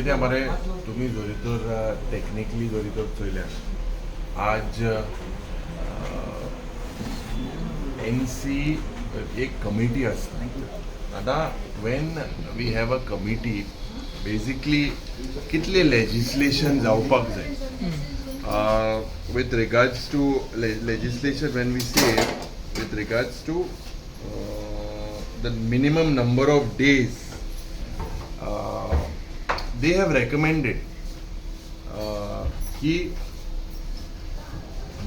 कित्याक मरे तुमी जोरी तर टेक्निकली जोरी तर चयल्यार आज एनसी एक कमिटी आसता. आतां when we have a committee basically कितले लेजिस्लेशन जावपाक जाय with regards to legislation. When we say with regards to the minimum number of days, they have recommended कि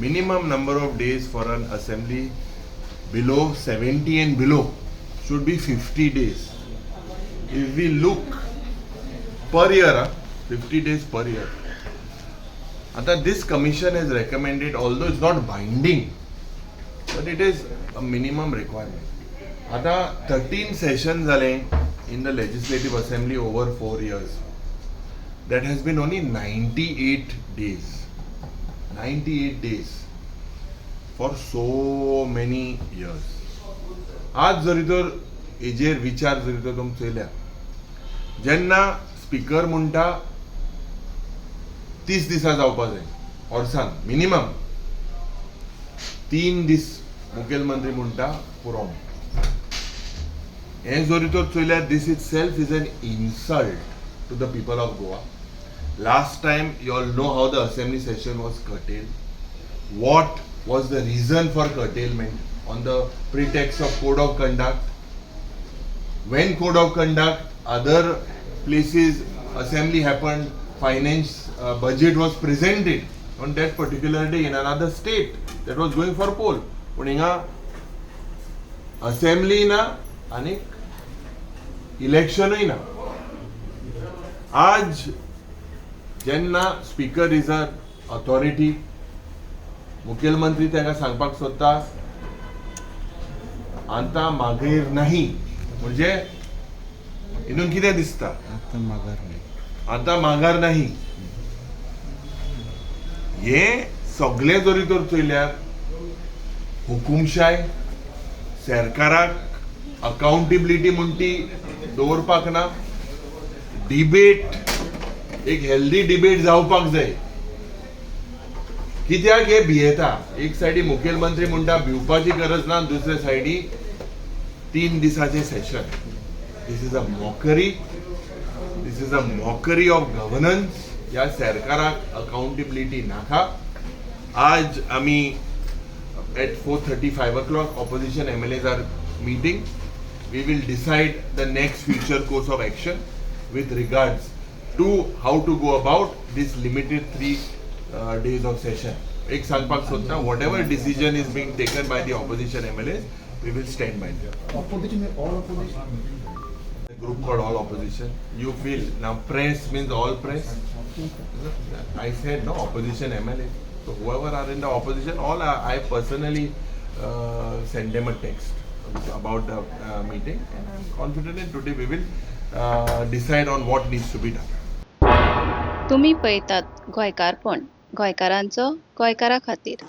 minimum number of days for an assembly below 70 and below should be 50 days. If we look per year, 50 days per year. This commission has recommended, although it's not binding, but it is a minimum requirement. 13 sessions in the Legislative Assembly over 4 years. That has been only 98 days. 98 days for so many years. आज जरी तर हेजेर विचार जरी तर तुम चयल्या जेन्ना speaker म्हणटा 30 दिसा जावपाक जाय वर्सान मिनिमम 3 दीस मुखेलमंत्री म्हणटा पुरो हे जरी तर चयल्यार this itself is an insult to the people of Goa. Last time you all know how the assembly session was curtailed. What was the reason for curtailment on the pretext of code of conduct? When code of conduct, other places assembly happened, finance budget was presented on that particular day in another state that was going for poll. But inga assembly na anik election na. आज जेन्ना speaker is a authority मुखेलमंत्री ताका सांगपाक सोदता आतां मागीर नाही म्हणजे हितून कितें दिसता आतां माघार नाही. हे सगळे जरी तर चयल्यार हुकुमशाय सरकाराक अकाउंटेबिलिटी म्हण ती दवरपाक ना. डिबेट एक हेल्दी डिबेट जावपाक जाय. कित्याक हे भियेता एक सायडी मुखेलमंत्री म्हणटा भिवपाची गरज ना दुसरे सायडी 3 दिसाचे session. This is a mockery. This is a mockery of governance. ह्या सरकाराक अकाउंटेबिलिटी नाका. आज आमी at 4:30 5 o'clock opposition MLAs are meeting. We will decide the next future course of action with regards to how to go about this limited 3 days of session. Ek सांगपाक सोदता whatever decision is being taken by the opposition MLAs, we will stand by them. Opposition, all opposition. A group called all opposition. You feel now press means all press. I said no opposition MLA. So whoever are in the opposition, all I personally send them a text about the meeting, and I am confident that today we will decide on what needs to be done. तुम्ही पळयतात गोंयकारपण, गोंयकारांचो गोंयकारा खातीर.